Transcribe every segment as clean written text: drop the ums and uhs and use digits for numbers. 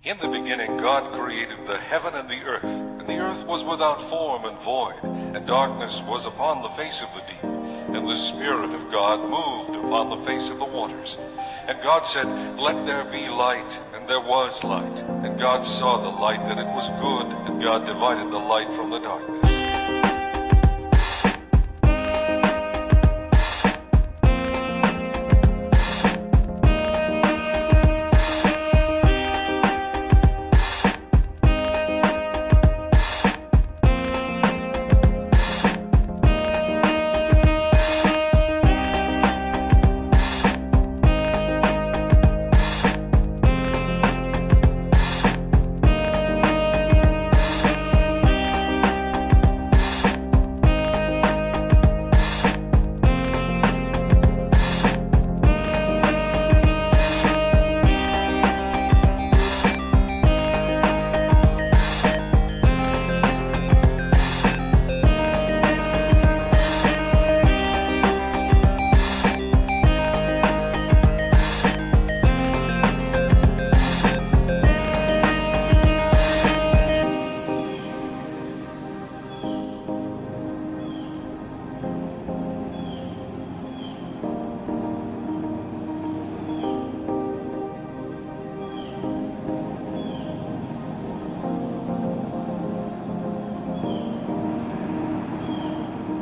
In the beginning God created the heaven and the earth was without form and void, and darkness was upon the face of the deep, and the Spirit of God moved upon the face of the waters. And God said, "Let there be light," and there was light. And God saw the light that it was good, and God divided the light from the darkness.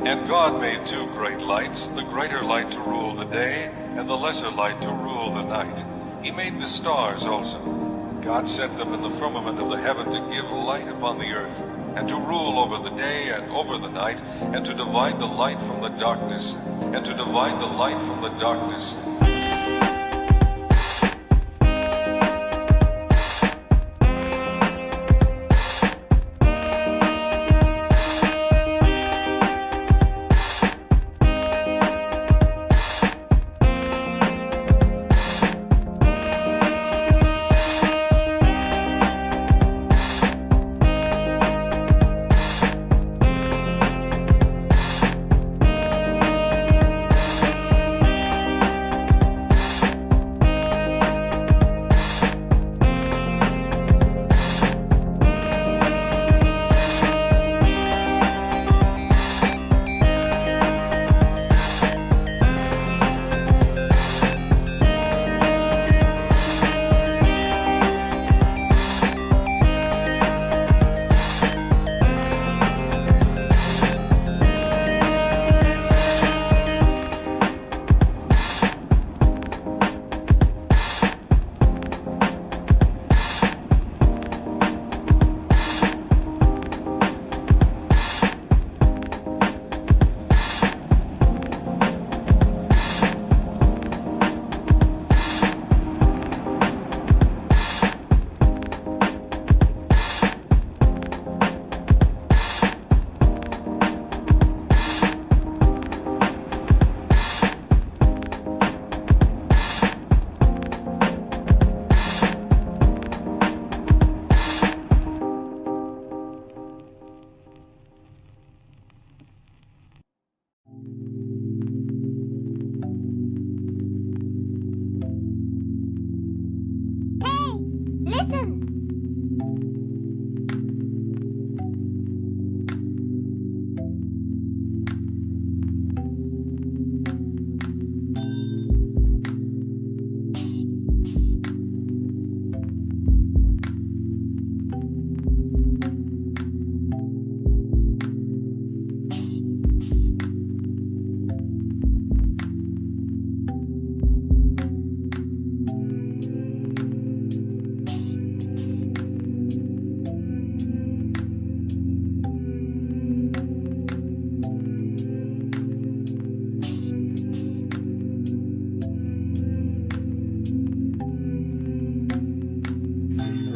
And God made two great lights, the greater light to rule the day, and the lesser light to rule the night. He made the stars also. God set them in the firmament of the heaven to give light upon the earth, and to rule over the day and over the night, and to divide the light from the darkness, and to divide the light from the darkness.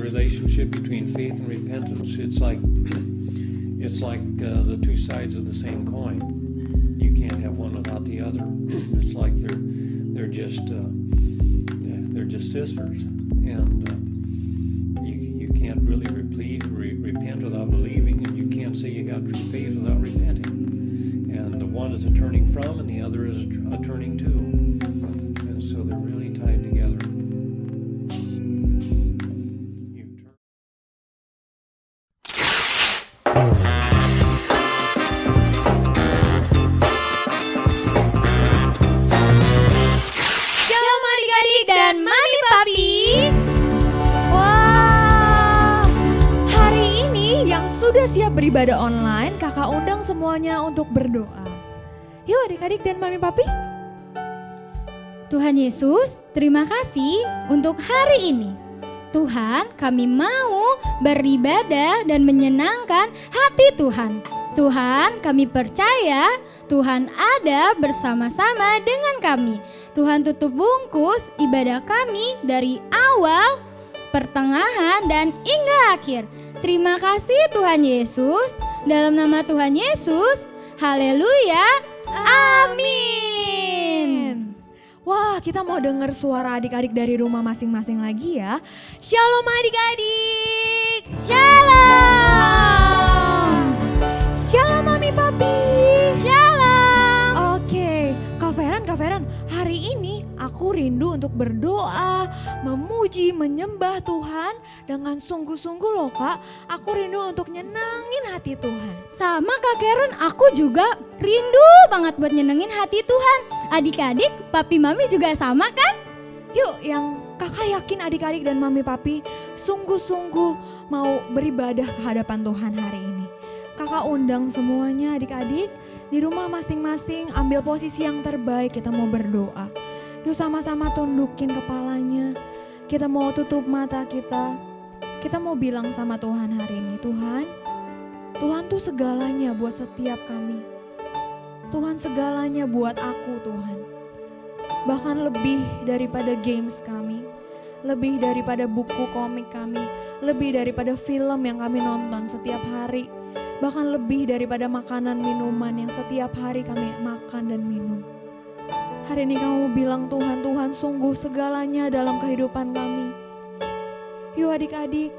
Relationship between faith and repentance. It's like the two sides of the same coin. You can't have one without the other. It's like they're just sisters, and you can't really repent without believing, and you can't say you got true faith without repenting. And the one is a turning from, and the other is a turning to, and so they're really tied together. sudah siap beribadah online, kakak undang semuanya untuk berdoa. Yuk adik-adik dan mami papi. Tuhan Yesus, terima kasih untuk hari ini. Tuhan, kami mau beribadah dan menyenangkan hati Tuhan. Tuhan, kami percaya Tuhan ada bersama-sama dengan kami. Tuhan tutup bungkus ibadah kami dari awal, pertengahan, dan hingga akhir. Terima kasih Tuhan Yesus. Dalam nama Tuhan Yesus, haleluya, amin. Wah, kita mau dengar suara adik-adik dari rumah masing-masing lagi ya. Shalom adik-adik. Shalom. Shalom mami papi. Shalom. Oke, Kak Feren, hari ini aku rindu untuk berdoa, memuji, menyembah Tuhan dengan sungguh-sungguh loh Kak. Aku rindu untuk nyenengin hati Tuhan. Sama Kak Karen, aku juga rindu banget buat nyenengin hati Tuhan. Adik-adik, papi mami juga sama kan? Yuk, yang kakak yakin adik-adik dan mami papi sungguh-sungguh mau beribadah ke hadapan Tuhan hari ini. Kakak undang semuanya adik-adik di rumah masing-masing, ambil posisi yang terbaik, kita mau berdoa. Yuk sama-sama tundukin kepalanya, kita mau tutup mata kita mau bilang sama Tuhan hari ini, Tuhan tuh segalanya buat setiap kami. Tuhan segalanya buat aku Tuhan. Bahkan lebih daripada games kami, lebih daripada buku komik kami, lebih daripada film yang kami nonton setiap hari, bahkan lebih daripada makanan minuman yang setiap hari kami makan dan minum. Hari ini kamu bilang Tuhan sungguh segalanya dalam kehidupan kami. Yuk adik-adik,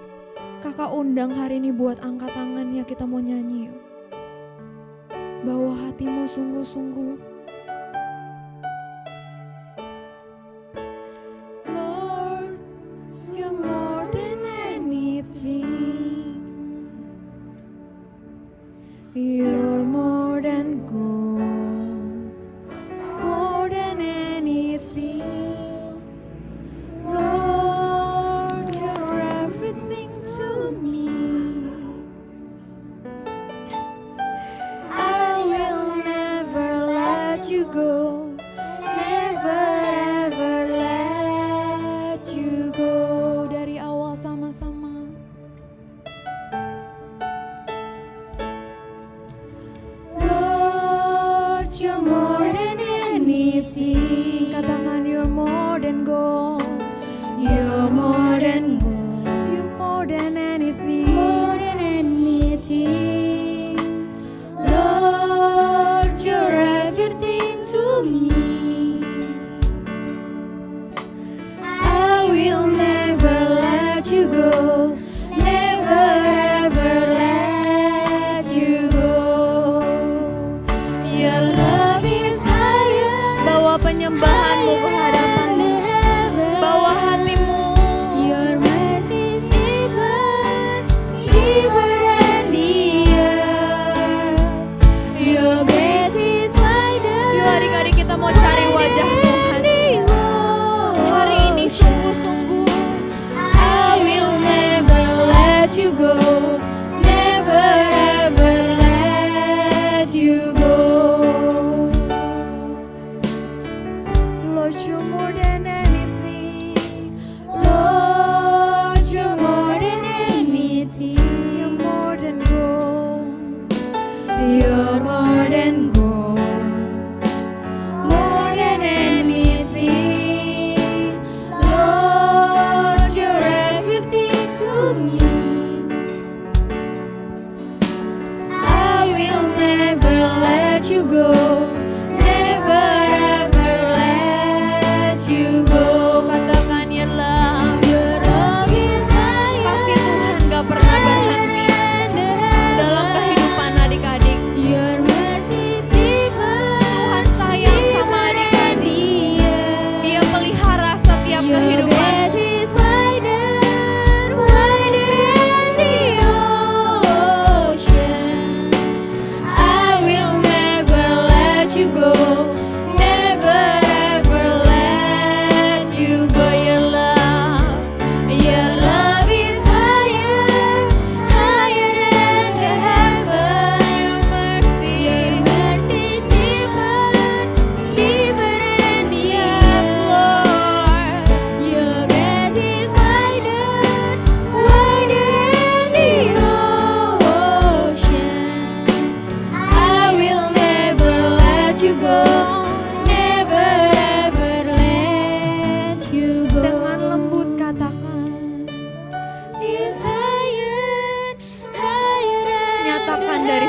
kakak undang hari ini buat angkat tangannya, kita mau nyanyi yuk. Bawa hatimu sungguh-sungguh. Lord, you're more than anything. You're more than gold, more than anything. Lord, you're everything to me. I will never let you go, never ever let you go. Dari awal sama-sama. Lord, you're more than anything. Katakan you're more than gold. You're more than gold. You're more than anything. More than anything. Lord, you're everything to me. I will never let you go, never ever let you go. Your love is higher. Bawa penyembahanmu ke hadapan, bawa hatimu. You're my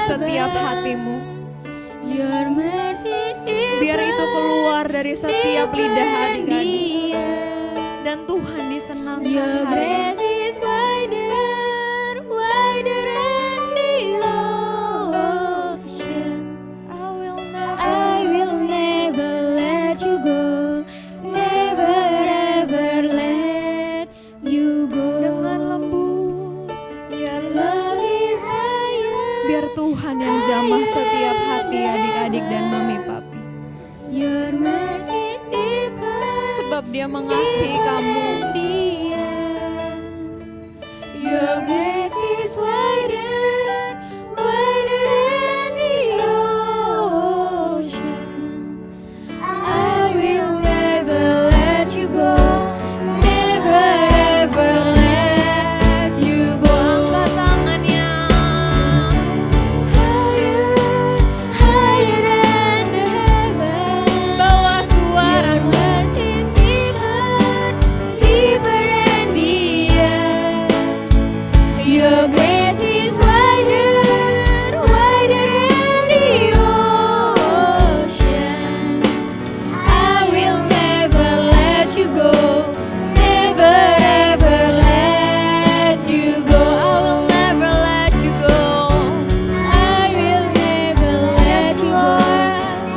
setiap hatimu. Your mercy is Biar itu keluar dari setiap lidah adik-adik. deeper. Dan Tuhan disenangkan Your hari ini. grace is wider, wider than the ocean. I will never let you go, never ever let you go. Dengan lembut, ya Love is higher. biar Tuhan yang jamah setiap hati adik-adik dan mami papi. Your mercy is deeper. Sebab dia mengasihi kamu. Your grace is wider, wider than the ocean. I will never let you go, never ever let you go. Angkat tangannya. Higher, higher than the heaven. Bawa Your suaramu. mercy is deeper, deeper than the earth. Your grace is wider, wider than the ocean. I will never let you go, never ever let you go. I will never let you go. I will never let you go,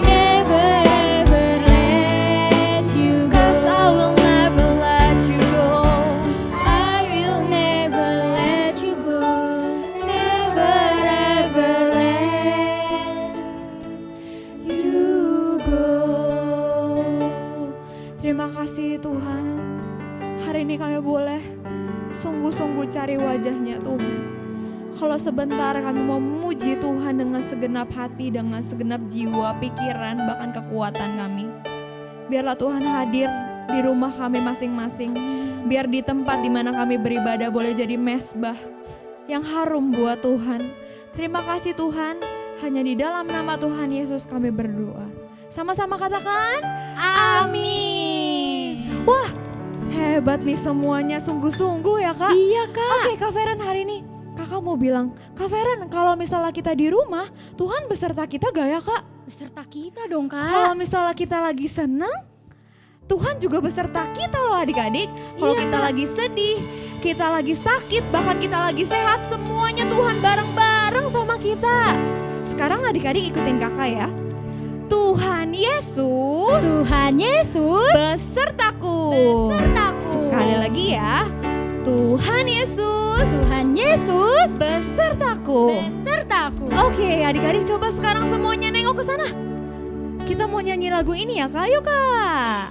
never ever let you go. 'Cause I will never let you go. I will never let you go, never ever let you go. Terima kasih Tuhan. Hari ini kami boleh sungguh-sungguh cari wajahnya Tuhan. Kalau sebentar kami mau memuji Tuhan dengan segenap hati, dengan segenap jiwa, pikiran, bahkan kekuatan kami. Biarlah Tuhan hadir di rumah kami masing-masing. Biar di tempat di mana kami beribadah boleh jadi mesbah yang harum buat Tuhan. Terima kasih Tuhan. Hanya di dalam nama Tuhan Yesus kami berdoa. Sama-sama katakan amin. Wah, hebat nih semuanya, sungguh-sungguh ya Kak. Iya Kak. Oke Kak Feren, hari ini Kakak mau bilang, Kak Feren kalau misalnya kita di rumah, Tuhan beserta kita gak ya Kak? Beserta kita dong Kalau Kak. misalnya kita lagi senang, Tuhan juga beserta kita loh adik-adik. Kalau Iya, kita Kak. lagi sedih, kita lagi sakit, bahkan kita lagi sehat, semuanya Tuhan bareng-bareng sama kita. Sekarang adik-adik ikutin kakak ya. Tuhan Yesus Tuhan Yesus besertaku. besertaku. Sekali lagi ya. Tuhan Yesus Tuhan Yesus besertaku. besertaku. Oke, adik-adik coba sekarang semuanya nengok ke sana. Kita mau nyanyi lagu ini ya Kak, yuk Kak.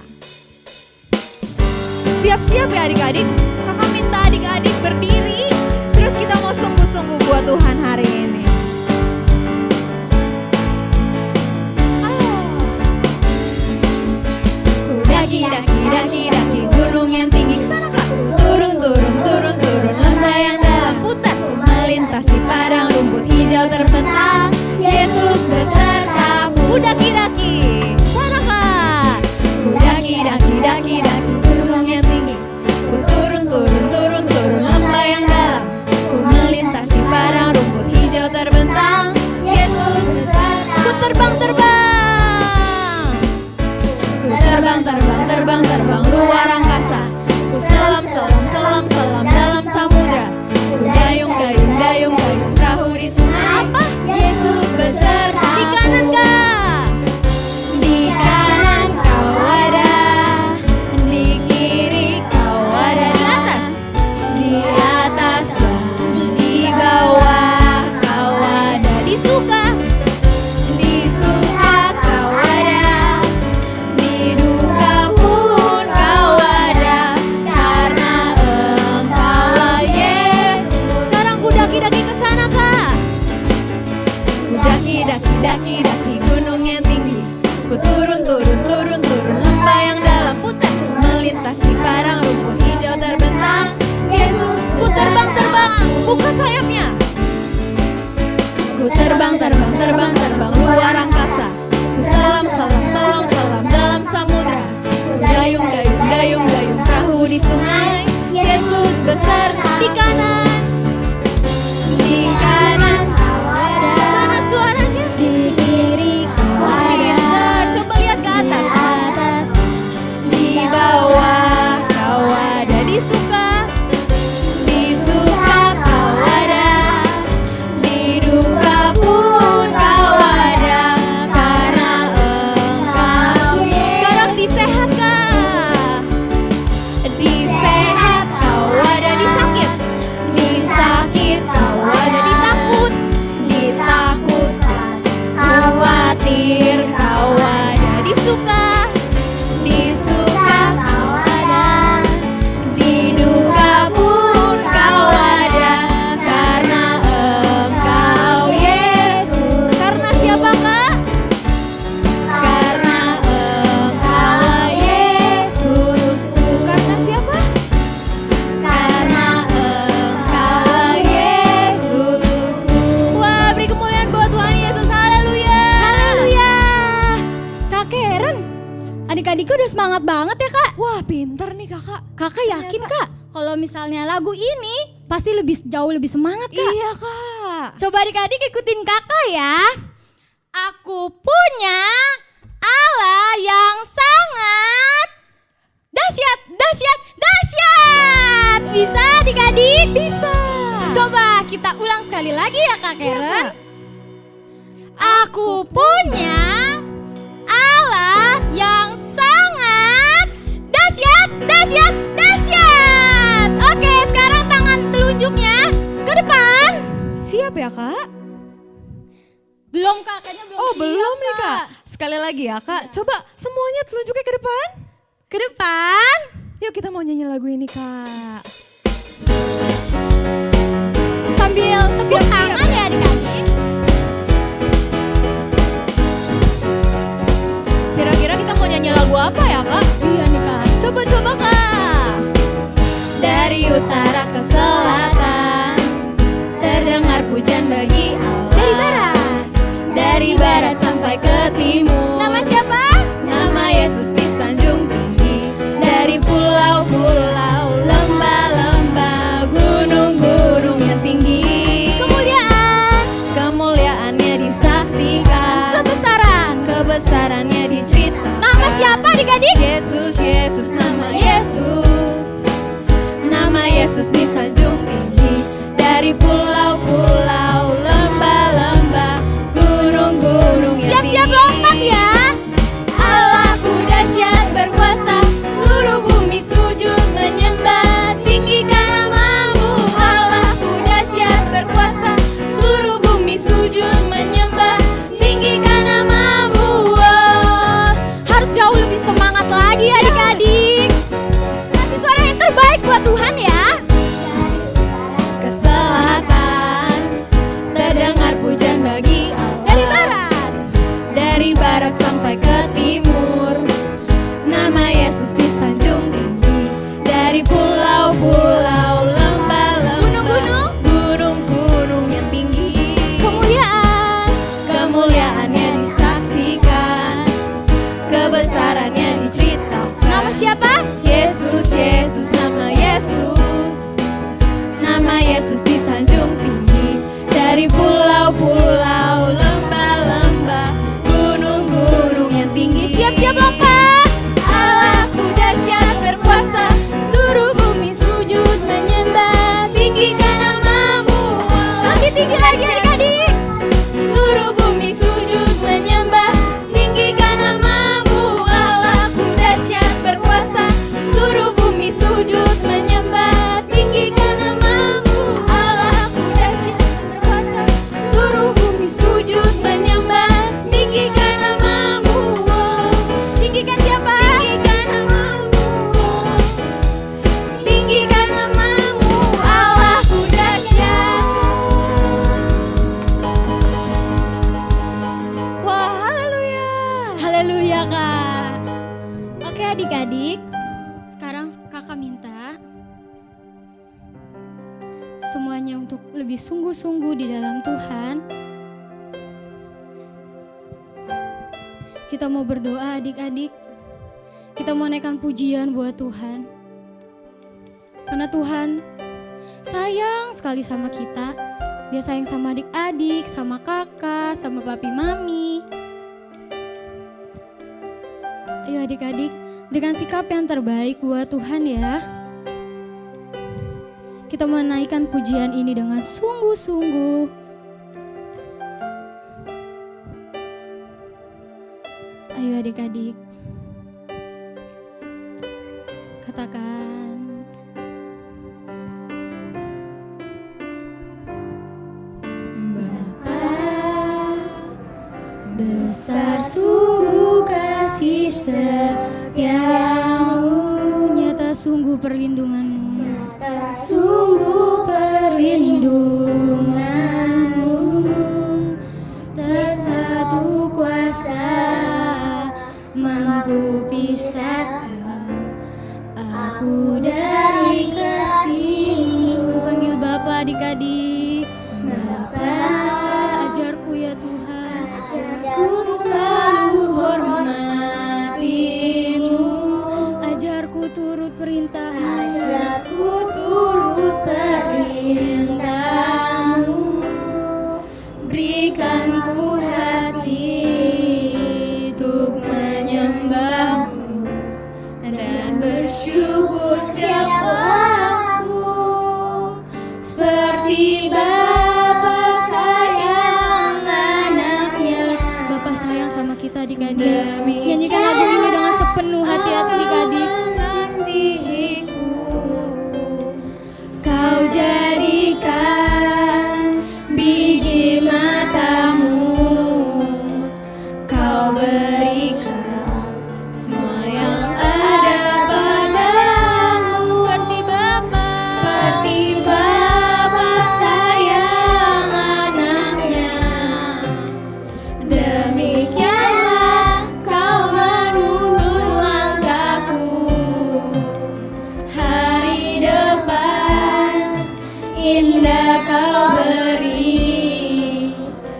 Siap-siap ya adik-adik. Kakak minta adik-adik berdiri. Terus kita mau sungguh-sungguh buat Tuhan hari ini. Daki-daki gunung yang tinggi. Kesana Kak. Turun lembah yang dalam, putar melintasi padang rumput hijau terbentang. Yesus besertaku. Daki-daki. Sana Kak. Daki-daki gunung yang tinggi. Ku turun lembah yang dalam. Ku melintasi padang rumput hijau terbentang. Yesus besertaku. Ku terbang. Terbang luar angkasa. Ku selam dalam samudra. Ku dayung perahu di sungai. Apa? Yesus beserta. Di kanan Kak. Di kanan kau ada, di kiri kau ada, di atas dan di bawah kau ada, di suka kau ada. Di duka pun kau ada, karena Engkaulah Yesus. Sekarang ku daki-daki ke sana Kak. Ku daki-daki gunung yang tinggi. Ku turun lembah yang dalam, putar melintasi padang rumput hijau terbentang. Yesus, ku terbang, buka sayapnya. Ku terbang luar angkasa. Ku selam dalam samudra. Dayung perahu di sungai. Yesus beserta. Di kanan kau ada, adik-adikku udah semangat banget ya Kak. Wah, pinter nih kakak. Kakak yakin Kak kalau misalnya lagu ini pasti jauh lebih semangat Kak? Iya kak. Coba adik-adik ikutin kakak ya. Aku punya Allah yang sangat dahsyat, dahsyat, dahsyat. Bisa adik-adik? Bisa. Coba kita ulang sekali lagi ya Kak Karen. Iya, Kak. Aku punya Allah yang sangat dahsyat, dahsyat, dahsyat. Oke, sekarang tangan telunjuknya ke depan. Siap ya kak? Belum Kak, kayaknya belum. Oh siap, belum nih kak. Sekali lagi ya kak. Coba semuanya telunjuknya ke depan. Ke depan. Yuk kita mau nyanyi lagu ini kak. Sambil tepuk Siap-siap tangan ya adik-adik. Kira-kira kita mau nyanyi lagu apa ya kak? Iya nih Kak. Coba-coba kak. Dari utara ke selatan terdengar pujian bagi Allah. Dari barat. Dari barat sampai ke timur. Nama siapa? Nama Yesus disanjung tinggi. Dari pulau-pulau, lembah-lembah, gunung-gunung yang tinggi. Kemuliaan. Kemuliaannya disaksikan. Kebesarannya diceritakan. Nama siapa adik-adik? Yesus, Yesus, nama Yesus. Nama Yesus disanjung tinggi. Dari pulau-pulau, lembah-lembah, gunung-gunung yang Siap-siap tinggi. lompat ya. Allahku dahsyat berkuasa, seluruh bumi sujud menyembah, tinggikan namamu. Allahku dahsyat berkuasa, seluruh bumi sujud menyembah, tinggikan namamu. Oh. Harus jauh lebih semangat lagi adik-adik. Kasih suara yang terbaik buat Tuhan ya. Ke selatan terdengar pujian bagi Allah. Dari barat. Dari barat sampai ke timur, nama Yesus disanjung tinggi. Dari pulau-pulau, lembah-lembah, Gunung-gunung. gunung-gunung yang tinggi. Kemuliaan. Kemuliaannya disaksikan, kebesarannya diceritakan. Nama siapa? Yesus, Yesus, nama Yesus. Nama Yesus disanjung tinggi. Dari pulau-pulau, lembah-lembah, gunung-gunung yang tinggi. Siap-siap lompat. Allahku dahsyat berkuasa, Suruh bumi sujud menyembah. tinggikan namamu. Lebih tinggi lagi adik-adik. Seluruh bumi sujud menyembah, tinggikan namamu. Allahku dahsyat berkuasa, seluruh bumi sujud menyembah, tinggikan namamu. Allahku dahsyat berkuasa, seluruh bumi sujud menyembah, tinggikan namamu. Tinggikan siapa? Tinggikan namamu. Tinggikan namamu. Allahku dahsyat. Wah, haleluya. Haleluya Kak. Oke adik-adik, sekarang kakak minta semuanya untuk lebih sungguh-sungguh di dalam Tuhan. Kita mau berdoa adik-adik. Kita mau naikkan pujian buat Tuhan. Karena Tuhan sayang sekali sama kita. Dia sayang sama adik-adik, sama kakak, sama papi mami. Ayo adik-adik, dengan sikap yang terbaik buat Tuhan ya. Kita menaikkan pujian ini dengan sungguh-sungguh. Ayo adik-adik, katakan. Besar sungguh kasih setiamu, Nyata sungguh perlindunganmu. sungguh perlindunganmu, tak satu kuasa mampu pisahkan aku dari kasih-Mu. Panggil Bapa adik-adik. Bapa, Ajarku ya Tuhan. ku selalu hormati-Mu. indah Kau beri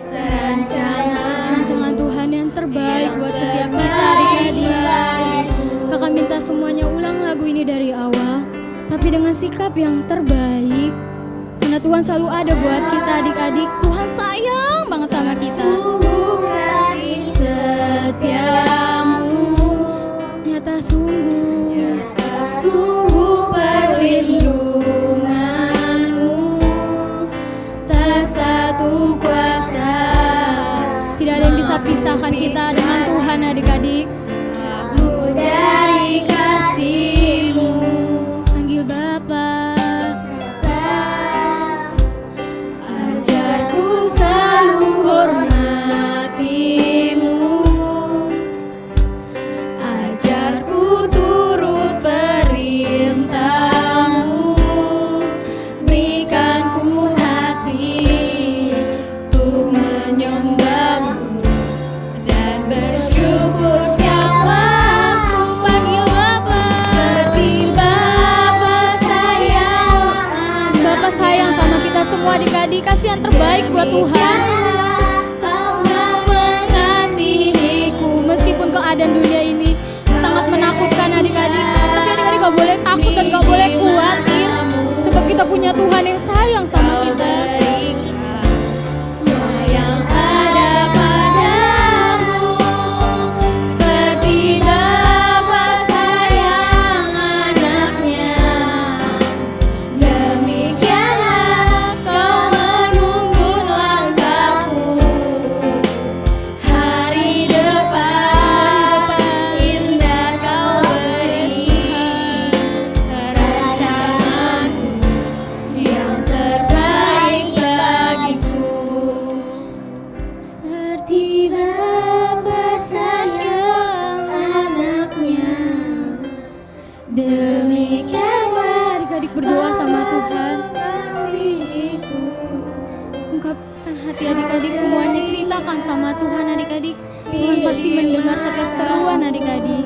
rancangan Tuhan yang terbaik buat setiap kita adik-adik. Kakak minta semuanya ulang lagu ini dari awal, tapi dengan sikap yang terbaik. Karena Tuhan selalu ada buat kita adik-adik. Tuhan sayang banget sama kita. sungguh kasih setiamu, Nyata sungguh sungguh perlindunganmu, tak satu kuasa tidak ada yang bisa pisahkan kita dengan Tuhan adik-adik. kamu dari kasih-Mu. Panggil Bapa. Ajarku selalu hormati-Mu, ajarku turut perintah-Mu, berikan ku hati untuk menyembah-Mu dan bersyukur setiap waktu. Panggil Bapa. Seperti Bapa sayang Bapa sayang sama kita semua adik-adik. Kasih yang terbaik buat Tuhan. Kau mengasihiku. Meskipun keadaan dunia ini sangat menakutkan adik-adik, tapi adik-adik gak boleh takut dan gak boleh khawatir, sebab kita punya Tuhan yang sayang sama kita. Semua yang ada padamu, seperti Bapa sayang anaknya, demikianlah Kau menuntun langkahku. Hari depan indah Kau beri rancangan-Mu yang terbaik bagiku. Seperti Bapa sayang anaknya, demikianlah Adik-adik berdoa sama Tuhan. kasih-Ku. Ungkapkan hati adik-adik semuanya, ceritakan sama Tuhan adik-adik. Tuhan pasti mendengar setiap seruan adik-adik.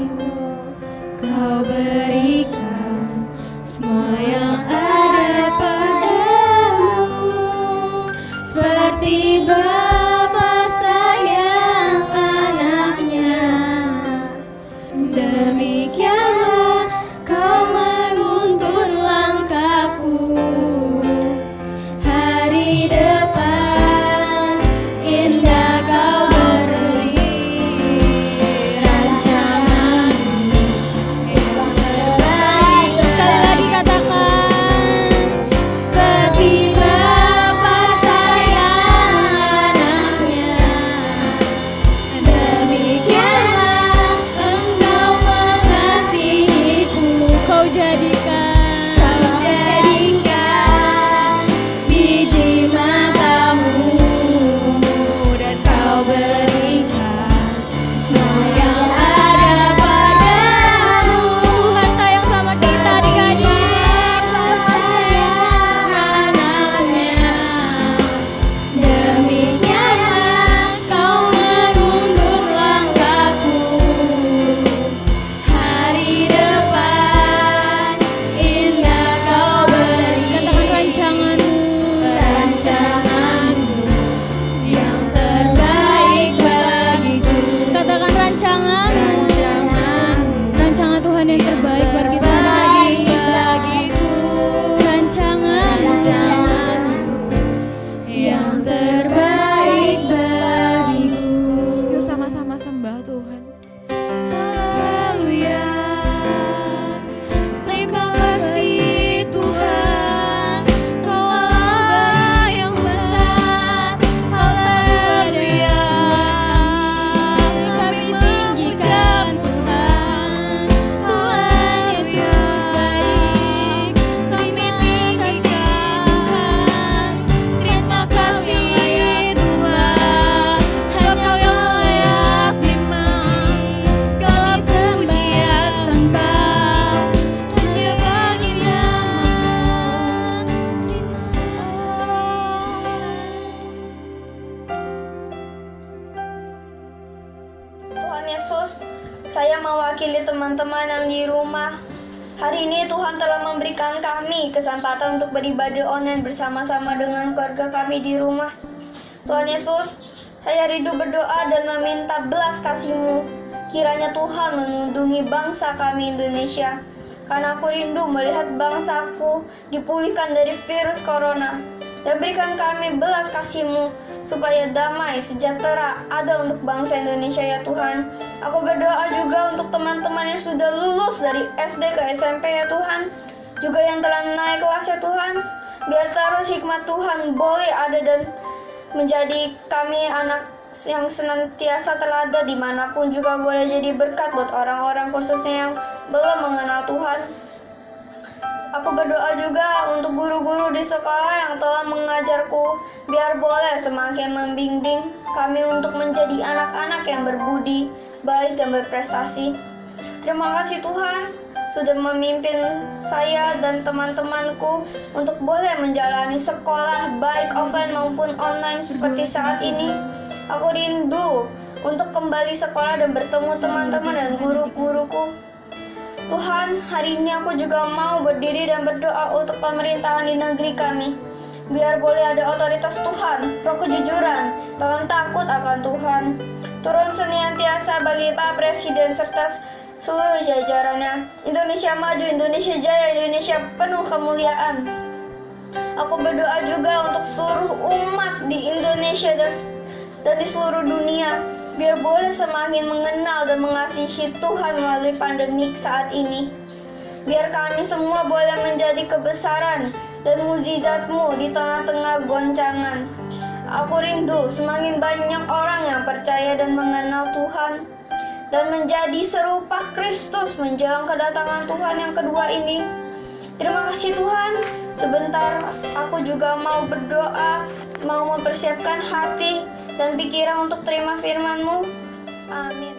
Kau berikan semua yang ada padamu, seperti Bapa sayang anaknya, demikianlah Kau menuntun langkahku. Hari depan indah Kau beri rancangan-Mu yang terbaik. Sekali lagi katakan, Seperti Bapa sayang anaknya, demikianlah Engkau mengasihiku. kau jadikan Kau jadikan biji matamu, dan Kau berikan semua yang ada padamu. Tuhan sayang sama kita adik-adik. Bapa sayang anaknya, demikianlah Kau menuntun langkahku. Hari depan indah Kau beri Katakan rancangan-Mu. rancangan-Mu yang terbaik bagiku. Katakan rancangan-Mu. Rancangan-Mu Rancangan Tuhan yang terbaik buat kita adik-adik. bagiku. Rancangan-Mu. Rancangan-Mu yang terbaik bagiku. Yuk sama-sama sembah Tuhan. Haleluya. Terima kasih Tuhan, Kau Allah yang besar. Haleluya. Kami tinggikan Tuhan, Tuhan Yesus baik. Terima kasih Tuhan, Terima kasih Tuhan, Kau yang layak terima segala pujian sembah hanya bagi Tuhan Yesus, saya mewakili teman-teman yang di rumah. Hari ini Tuhan telah memberikan kami kesempatan untuk beribadah online bersama-sama dengan keluarga kami di rumah. Tuhan Yesus, saya rindu berdoa dan meminta belas kasih-Mu. Kiranya Tuhan melindungi bangsa kami Indonesia. Karena aku rindu melihat bangsaku dipulihkan dari virus corona. Dan berikan kami belas kasih-Mu supaya damai, sejahtera ada untuk bangsa Indonesia ya Tuhan. Aku berdoa juga untuk teman-teman yang sudah lulus dari SD ke SMP ya Tuhan. Juga yang telah naik kelas ya Tuhan. Biar terus hikmat Tuhan boleh ada dan menjadi kami anak yang senantiasa teladan dimanapun juga boleh jadi berkat buat orang-orang khususnya yang belum mengenal Tuhan. Aku berdoa juga untuk guru-guru di sekolah yang telah mengajarku, biar boleh semakin membimbing kami untuk menjadi anak-anak yang berbudi, baik dan berprestasi. Terima kasih Tuhan sudah memimpin saya dan teman-temanku untuk boleh menjalani sekolah baik offline maupun online seperti saat ini. Aku rindu untuk kembali sekolah dan bertemu teman-teman dan guru-guruku. Tuhan, hari ini aku juga mau berdiri dan berdoa untuk pemerintahan di negeri kami. Biar boleh ada otoritas Tuhan, roh kejujuran, dan takut akan Tuhan. Turun senantiasa bagi Pak Presiden serta seluruh jajarannya. Indonesia maju, Indonesia jaya, Indonesia penuh kemuliaan. Aku berdoa juga untuk seluruh umat di Indonesia dan di seluruh dunia. Biar boleh semakin mengenal dan mengasihi Tuhan melalui pandemik saat ini. Biar kami semua boleh menjadi kebesaran dan mukjizat-Mu di tengah-tengah goncangan. Aku rindu semakin banyak orang yang percaya dan mengenal Tuhan dan menjadi serupa Kristus menjelang kedatangan Tuhan yang kedua ini. Terima kasih Tuhan. Sebentar aku juga mau berdoa, mau mempersiapkan hati dan pikiran untuk terima firman-Mu. Amin.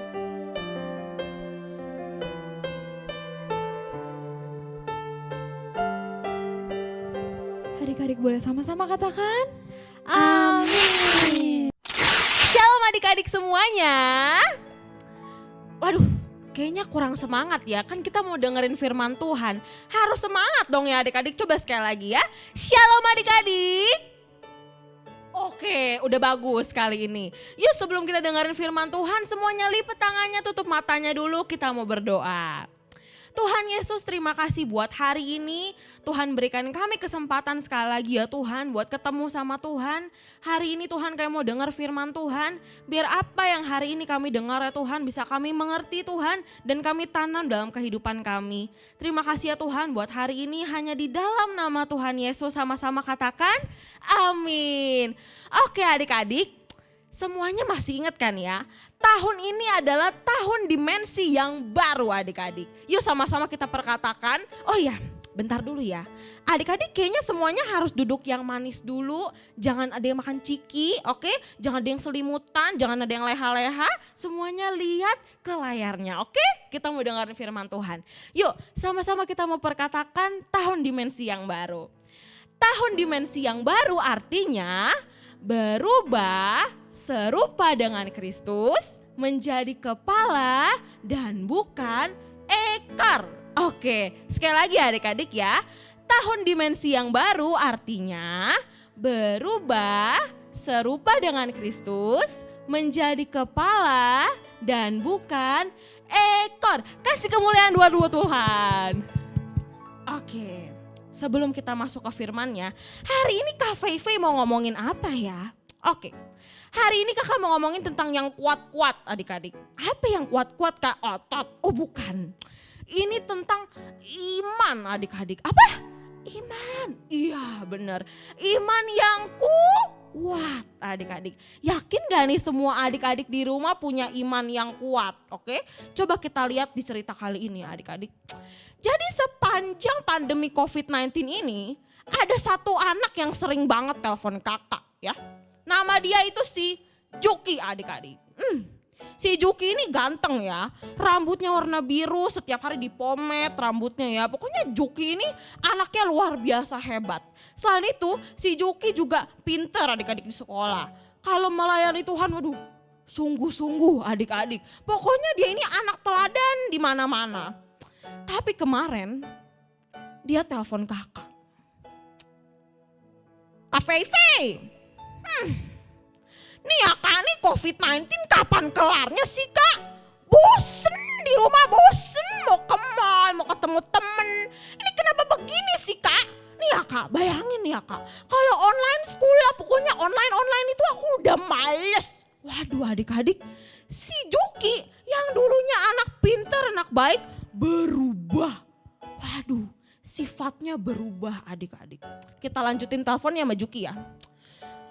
Adik-adik boleh sama-sama katakan Amin. Shalom adik-adik semuanya. Waduh, kayaknya kurang semangat ya. Kan kita mau dengerin firman Tuhan. Harus semangat dong ya adik-adik. Coba sekali lagi ya. Shalom adik-adik. Oke, udah bagus kali ini. Yuk sebelum kita dengerin firman Tuhan, semuanya lipat tangannya, tutup matanya dulu, kita mau berdoa. Tuhan Yesus, terima kasih buat hari ini. Tuhan berikan kami kesempatan sekali lagi ya Tuhan buat ketemu sama Tuhan. Hari ini Tuhan kami mau dengar firman Tuhan. Biar apa yang hari ini kami dengar ya Tuhan bisa kami mengerti Tuhan dan kami tanam dalam kehidupan kami. Terima kasih ya Tuhan buat hari ini hanya di dalam nama Tuhan Yesus sama-sama katakan amin. Oke adik-adik, semuanya masih ingat kan ya? Tahun ini adalah tahun dimensi yang baru adik-adik. Yuk sama-sama kita perkatakan. Oh ya, bentar dulu ya. Adik-adik kayaknya semuanya harus duduk yang manis dulu. Jangan ada yang makan ciki, oke? Jangan ada yang selimutan, jangan ada yang leha-leha. Semuanya lihat ke layarnya, oke? Kita mau dengar firman Tuhan. Yuk sama-sama kita mau perkatakan tahun dimensi yang baru. Tahun dimensi yang baru artinya berubah serupa dengan Kristus menjadi kepala dan bukan ekor. Oke, sekali lagi adik-adik ya. Tahun dimensi yang baru artinya berubah serupa dengan Kristus menjadi kepala dan bukan ekor. Kasih kemuliaan dua-dua Tuhan. Oke. Sebelum kita masuk ke firman-Nya, hari ini Kak Fei mau ngomongin apa ya? Oke, hari ini kakak mau ngomongin tentang yang kuat-kuat adik-adik. Apa yang kuat-kuat Kak? Otot? Oh bukan, ini tentang iman adik-adik. Apa? Iman, iya bener. Iman yang kuat adik-adik. Yakin gak nih semua adik-adik di rumah punya iman yang kuat? Oke, coba kita lihat di cerita kali ini adik-adik. Jadi sepanjang pandemi COVID-19 ini ada satu anak yang sering banget telepon kakak ya. Nama dia itu si Juki adik-adik. Si Juki ini ganteng ya, rambutnya warna biru, setiap hari dipomet rambutnya ya. Pokoknya Juki ini anaknya luar biasa hebat. Selain itu si Juki juga pinter adik-adik di sekolah. Kalau melayani Tuhan waduh sungguh-sungguh adik-adik. Pokoknya dia ini anak teladan di mana-mana. Tapi kemarin dia telepon kakak. Kak Fei, nih ya kak, nih COVID-19 kapan kelarnya sih kak? Bosen di rumah, bosen mau ke mall, mau ketemu temen. Ini kenapa begini sih kak? Nih ya kak, bayangin ya kak, kalau online school lah, pokoknya online itu aku udah males. Waduh adik-adik, si Juki yang dulunya anak pintar, anak baik berubah. Waduh, sifatnya berubah adik-adik. Kita lanjutin teleponnya sama Juki ya.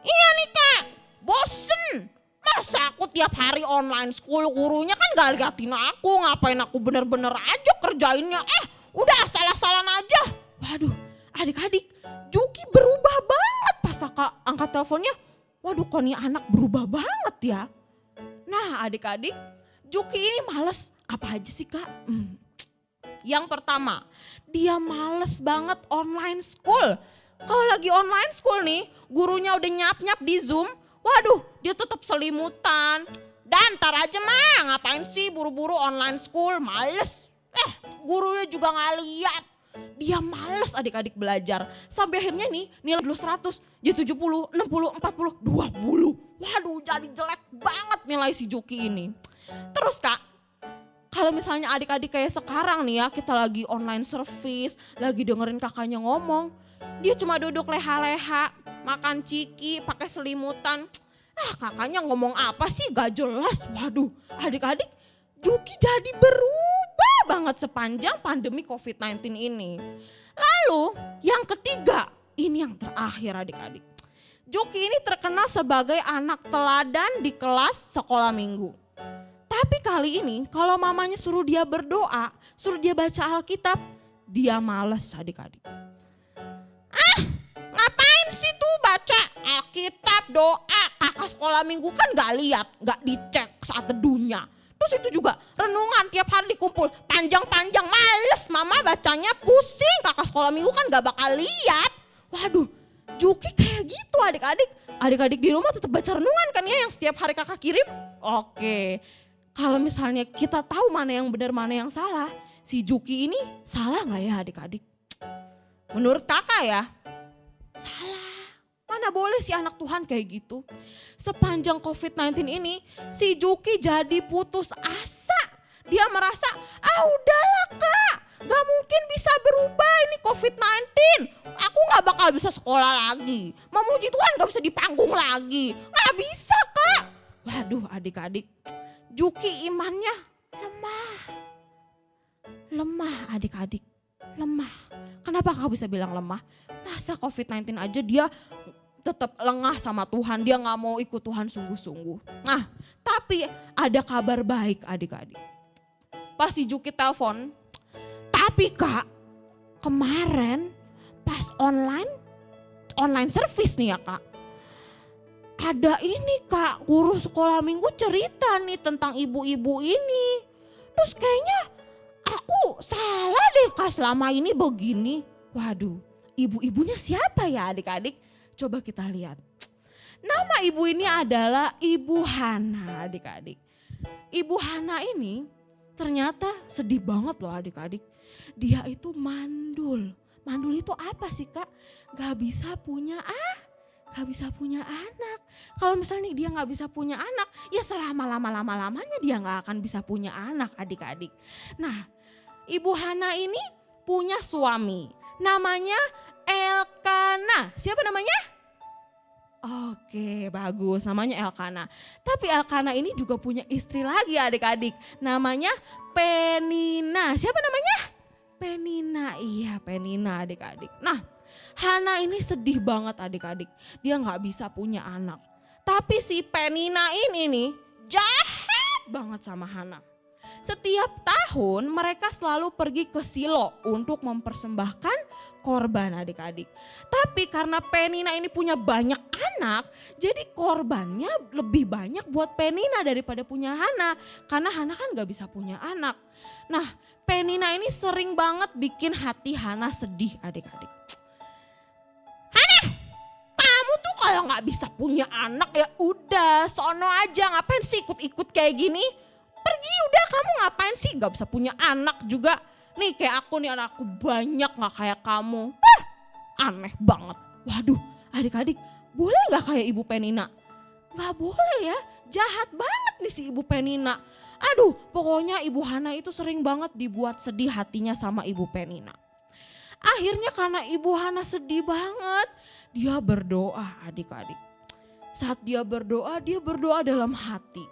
Iya nih kak, bosen. Masa aku tiap hari online school, gurunya kan gak liatin aku, ngapain aku bener-bener aja kerjainnya. Udah asal-asalan aja. Waduh adik-adik, Juki berubah banget pas kakak angkat teleponnya. Waduh kok nih anak berubah banget ya. Nah adik-adik, Juki ini males apa aja sih kak? Yang pertama, dia males banget online school. Kalau lagi online school nih, gurunya udah nyap-nyap di Zoom, waduh dia tetap selimutan. Dan ntar aja mah, ngapain sih buru-buru online school, males. Gurunya juga gak lihat. Dia males adik-adik belajar. Sampai akhirnya nih nilai dulu 100, jadi 70, 60, 40, 20. Waduh jadi jelek banget nilai si Juki ini. Terus kak, kalau misalnya adik-adik kayak sekarang nih ya, kita lagi online service, lagi dengerin kakaknya ngomong. Dia cuma duduk leha-leha, makan ciki, pakai selimutan. Kakaknya ngomong apa sih gak jelas. Waduh adik-adik, Juki jadi berubah banget sepanjang pandemi COVID-19 ini. Lalu yang ketiga, ini yang terakhir adik-adik. Juki ini terkenal sebagai anak teladan di kelas sekolah minggu. Tapi kali ini kalau mamanya suruh dia berdoa, suruh dia baca Alkitab, dia males adik-adik. Ngapain sih tuh baca Alkitab, doa, kakak sekolah minggu kan gak lihat, gak dicek saat teduhnya. Terus itu juga renungan tiap hari dikumpul, panjang-panjang, males mama bacanya, pusing, kakak sekolah minggu kan gak bakal lihat. Waduh, Juki kayak gitu adik-adik. Adik-adik di rumah tetap baca renungan kan ya yang setiap hari kakak kirim? Oke. Kalau misalnya kita tahu mana yang benar mana yang salah, si Juki ini salah gak ya adik-adik? Menurut kakak ya, salah. Mana boleh si anak Tuhan kayak gitu. Sepanjang COVID-19 ini si Juki jadi putus asa. Dia merasa, udahlah kak, gak mungkin bisa berubah ini COVID-19. Aku gak bakal bisa sekolah lagi. Memuji Tuhan gak bisa di panggung lagi. Gak bisa kak. Waduh adik-adik, Juki imannya lemah adik-adik, lemah. Kenapa kau bisa bilang lemah? Masa COVID-19 aja dia tetap lengah sama Tuhan, dia gak mau ikut Tuhan sungguh-sungguh. Nah tapi ada kabar baik adik-adik. Pas si Juki telepon, tapi kak kemarin pas online service nih ya kak. Ada ini kak, guru sekolah minggu cerita nih tentang ibu-ibu ini. Terus kayaknya aku salah deh kak selama ini begini. Waduh, ibu-ibunya siapa ya adik-adik? Coba kita lihat. Nama ibu ini adalah Ibu Hana adik-adik. Ibu Hana ini ternyata sedih banget loh adik-adik. Dia itu mandul. Mandul itu apa sih kak? Gak bisa punya anak. Kalau misalnya dia gak bisa punya anak, ya selama-lamanya dia gak akan bisa punya anak adik-adik. Nah, Ibu Hana ini punya suami. Namanya Elkana. Siapa namanya? Oke, bagus. Namanya Elkana. Tapi Elkana ini juga punya istri lagi adik-adik. Namanya Penina. Siapa namanya? Penina. Iya, Penina adik-adik. Nah, Hana ini sedih banget adik-adik. Dia gak bisa punya anak. Tapi si Penina ini nih jahat banget sama Hana. Setiap tahun mereka selalu pergi ke Silo untuk mempersembahkan korban adik-adik. Tapi karena Penina ini punya banyak anak, jadi korbannya lebih banyak buat Penina daripada punya Hana. Karena Hana kan gak bisa punya anak. Nah, Penina ini sering banget bikin hati Hana sedih adik-adik. Kamu tuh kalau gak bisa punya anak ya udah sono aja, ngapain sih ikut-ikut kayak gini? Pergi udah, kamu ngapain sih gak bisa punya anak juga. Nih kayak aku nih anakku banyak gak kayak kamu. Aneh banget. Waduh adik-adik boleh gak kayak Ibu Penina? Gak boleh ya, jahat banget nih si Ibu Penina. Aduh pokoknya Ibu Hana itu sering banget dibuat sedih hatinya sama Ibu Penina. Akhirnya karena Ibu Hana sedih banget, dia berdoa adik-adik. Saat dia berdoa dalam hati.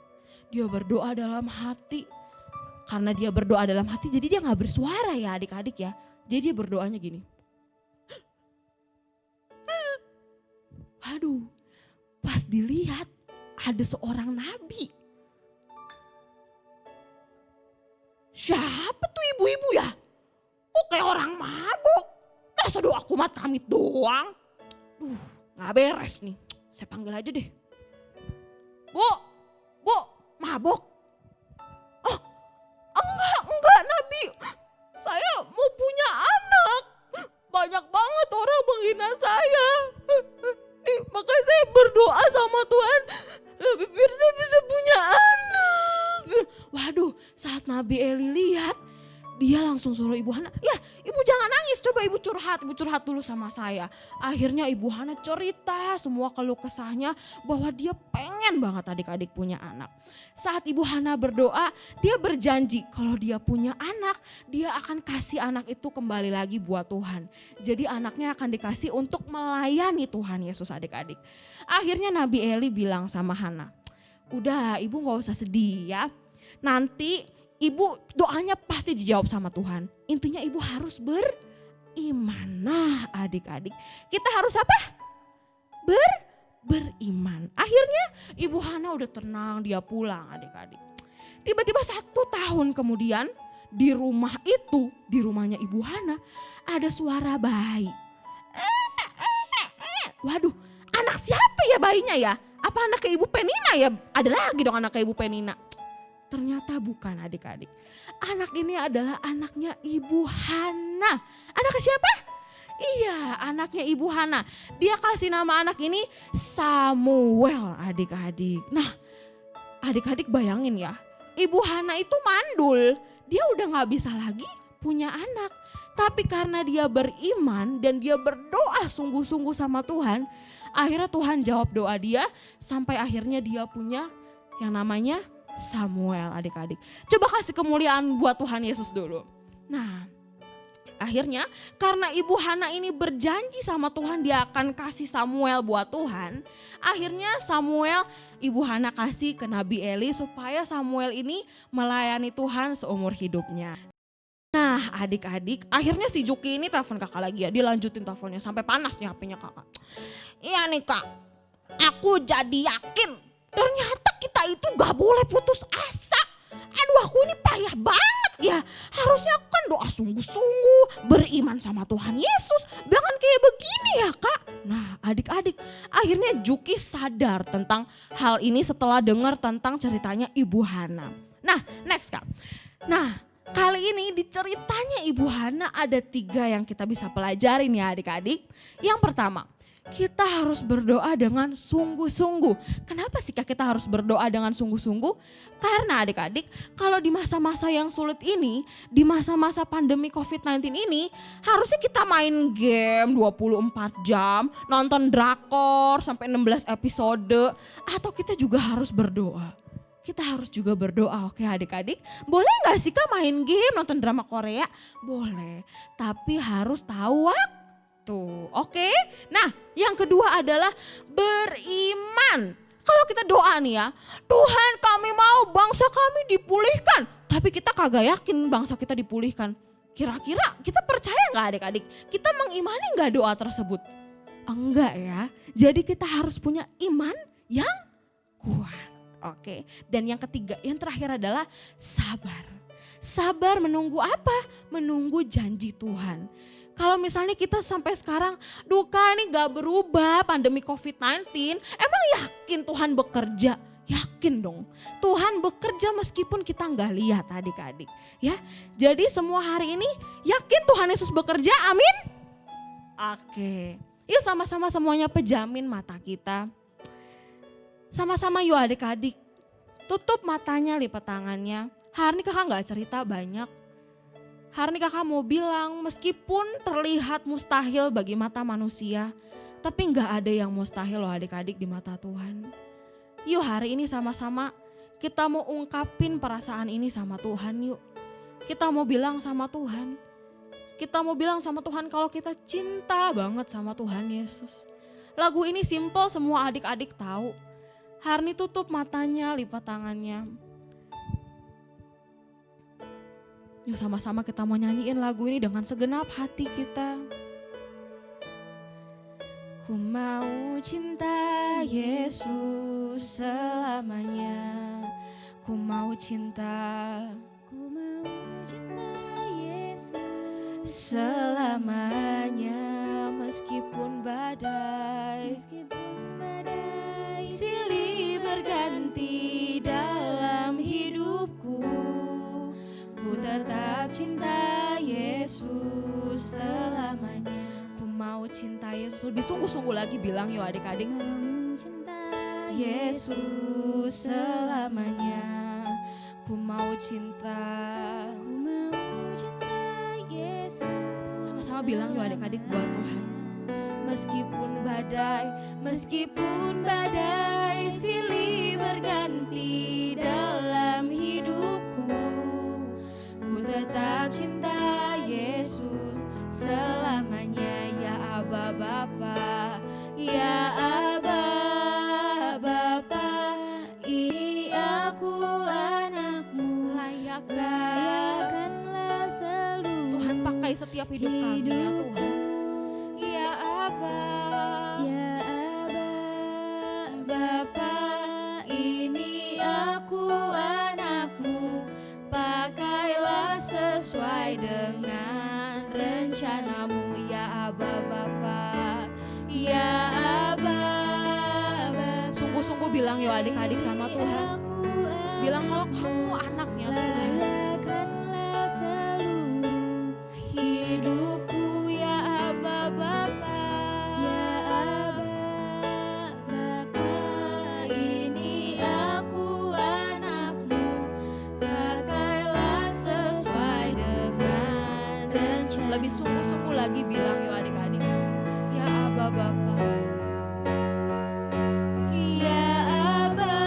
Dia berdoa dalam hati. Karena dia berdoa dalam hati jadi dia gak bersuara ya adik-adik ya. Jadi dia berdoanya gini. Aduh, pas dilihat ada seorang nabi. Siapa tuh ibu-ibu ya? Oh kayak orang mabok. Masa doa kumat kamit doang? Gak beres nih. Saya panggil aja deh. Bu, mabok? Oh, enggak Nabi. Saya mau punya anak. Banyak banget orang menghina saya. Nih, makanya saya berdoa sama Tuhan. Biar saya bisa punya anak. Waduh, saat Nabi Eli lihat, dia langsung suruh Ibu Hana, ya Ibu jangan nangis, coba Ibu curhat dulu sama saya. Akhirnya Ibu Hana cerita semua keluh kesahnya bahwa dia pengen banget adik-adik punya anak. Saat Ibu Hana berdoa, dia berjanji kalau dia punya anak, dia akan kasih anak itu kembali lagi buat Tuhan. Jadi anaknya akan dikasih untuk melayani Tuhan Yesus adik-adik. Akhirnya Nabi Eli bilang sama Hana, udah Ibu gak usah sedih ya, nanti Ibu doanya pasti dijawab sama Tuhan. Intinya Ibu harus beriman. Nah adik-adik kita harus apa? Beriman. Akhirnya Ibu Hana udah tenang, dia pulang adik-adik. Tiba-tiba 1 tahun kemudian di rumah itu, di rumahnya Ibu Hana ada suara bayi. Waduh anak siapa ya bayinya ya? Apa anak ke Ibu Penina ya? Ada lagi dong anak ke Ibu Penina. Ternyata bukan adik-adik. Anak ini adalah anaknya Ibu Hana. Anaknya siapa? Iya anaknya Ibu Hana. Dia kasih nama anak ini Samuel adik-adik. Nah adik-adik bayangin ya. Ibu Hana itu mandul. Dia udah gak bisa lagi punya anak. Tapi karena dia beriman dan dia berdoa sungguh-sungguh sama Tuhan. Akhirnya Tuhan jawab doa dia. Sampai akhirnya dia punya yang namanya Samuel adik-adik. Coba kasih kemuliaan buat Tuhan Yesus dulu. Nah akhirnya karena Ibu Hana ini berjanji sama Tuhan dia akan kasih Samuel buat Tuhan. Akhirnya Samuel Ibu Hana kasih ke Nabi Eli supaya Samuel ini melayani Tuhan seumur hidupnya. Nah adik-adik akhirnya si Juki ini telepon kakak lagi ya. Dia lanjutin teleponnya sampai panas nih HP-nya kakak. Iya nih kak, aku jadi yakin ternyata kita itu gak boleh putus asa. Aduh aku ini payah banget ya. Harusnya aku kan doa sungguh-sungguh, beriman sama Tuhan Yesus. Jangan kayak begini ya kak. Nah adik-adik akhirnya Juki sadar tentang hal ini setelah dengar tentang ceritanya Ibu Hana. Nah next kak. Nah kali ini di ceritanya Ibu Hana ada 3 yang kita bisa pelajarin ya adik-adik. Yang pertama, kita harus berdoa dengan sungguh-sungguh. Kenapa sih kak kita harus berdoa dengan sungguh-sungguh? Karena adik-adik kalau di masa-masa yang sulit ini, di masa-masa pandemi COVID-19 ini, harusnya kita main game 24 jam, nonton drakor sampai 16 episode, atau kita juga harus berdoa. Kita harus juga berdoa, oke adik-adik? Boleh gak sih kak main game, nonton drama Korea? Boleh, tapi harus tahu waktu. Oke. Nah yang kedua adalah beriman. Kalau kita doa nih ya, Tuhan kami mau bangsa kami dipulihkan. Tapi kita kagak yakin bangsa kita dipulihkan. Kira-kira kita percaya gak adik-adik? Kita mengimani gak doa tersebut? Enggak ya. Jadi kita harus punya iman yang kuat. Oke. Dan yang ketiga, yang terakhir adalah sabar. Sabar menunggu apa? Menunggu janji Tuhan. Kalau misalnya kita sampai sekarang duka ini gak berubah pandemi COVID-19, emang yakin Tuhan bekerja? Yakin dong. Tuhan bekerja meskipun kita gak lihat adik-adik. Ya, jadi semua hari ini yakin Tuhan Yesus bekerja, amin? Oke, yuk sama-sama semuanya pejamin mata kita. Sama-sama yuk adik-adik. Tutup matanya, lipat tangannya. Hari ini kakak gak cerita banyak. Hari ini kakak mau bilang meskipun terlihat mustahil bagi mata manusia, tapi gak ada yang mustahil loh adik-adik di mata Tuhan. Yuk hari ini sama-sama kita mau ungkapin perasaan ini sama Tuhan yuk. Kita mau bilang sama Tuhan. Kita mau bilang sama Tuhan kalau kita cinta banget sama Tuhan Yesus. Lagu ini simple, semua adik-adik tahu. Hari ini tutup matanya, lipat tangannya. Yuk sama-sama kita mau nyanyiin lagu ini dengan segenap hati kita. Ku mau cinta Yesus selamanya. Ku mau cinta. Ku mau cinta Yesus Selamanya meskipun badai silih berganti dalam hidupku, ku tetap cinta Yesus selamanya. Ku mau cinta Yesus. Lebih sungguh-sungguh lagi bilang yuk adik-adik. Mau cinta Yesus selamanya. Ku mau cinta. Ku mau cinta Yesus. Sama-sama bilang yuk adik-adik buat Tuhan. Meskipun badai silih berganti dalam hidupku, ku tetap cinta Yesus selamanya. Ya Aba Bapa, ya Aba Bapa, ini aku anakmu, layakkanlah seluruh Tuhan pakai setiap hidup kami ya Tuhan. Ya Aba, Ya Aba Bapa, ini aku anakmu, pakailah sesuai dengan rencanamu. Ya Aba Bapa, ya Aba Bapa. Sungguh-sungguh bilang yuk adik-adik sama Tuhan. Bilang kalau kamu anaknya Tuhan. layakkanlah seluruh Hidupku ya Aba Bapa, Ya Aba Bapa, ini aku anakmu, pakailah sesuai dengan rencana. Lebih sungguh-sungguh lagi bilang yuk adik-adik. Ya Aba Bapa, ya Aba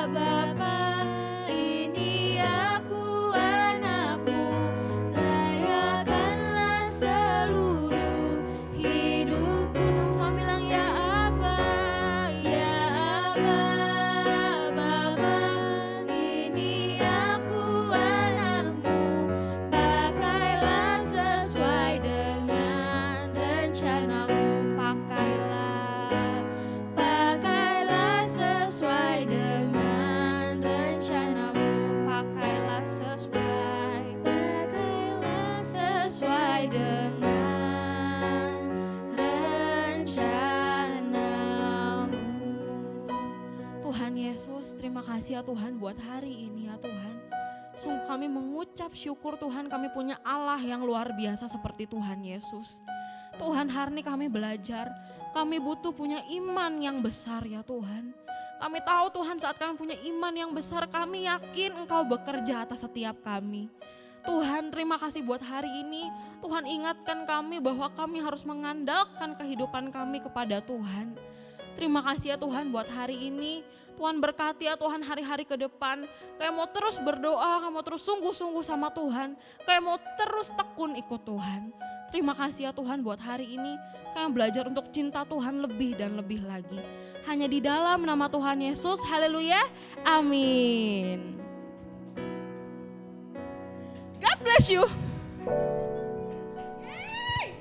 Bapa, ini aku anakmu, layakkanlah seluruh hidupku. Sama-sama bilang ya Aba Bapa, ini aku anakmu, pakailah sesuai dengan rencanamu. Pakailah sesuai dengan rencanamu. Pakailah sesuai dengan rencanamu. Tuhan Yesus, terima kasih ya Tuhan buat hari ini ya Tuhan. Sungguh kami mengucap syukur Tuhan, kami punya Allah yang luar biasa seperti Tuhan Yesus. Tuhan, hari ini kami belajar, kami butuh punya iman yang besar ya Tuhan. Kami tahu Tuhan saat kami punya iman yang besar, kami yakin Engkau bekerja atas setiap kami. Tuhan, terima kasih buat hari ini. Tuhan ingatkan kami bahwa kami harus mengandalkan kehidupan kami kepada Tuhan. Terima kasih ya Tuhan buat hari ini. Tuhan berkati ya Tuhan hari-hari ke depan. Kayak mau terus berdoa, kayak mau terus sungguh-sungguh sama Tuhan. Kayak mau terus tekun ikut Tuhan. Terima kasih ya Tuhan buat hari ini. Kayak belajar untuk cinta Tuhan lebih dan lebih lagi. Hanya di dalam nama Tuhan Yesus. Haleluya. Amin. God bless you. Yay!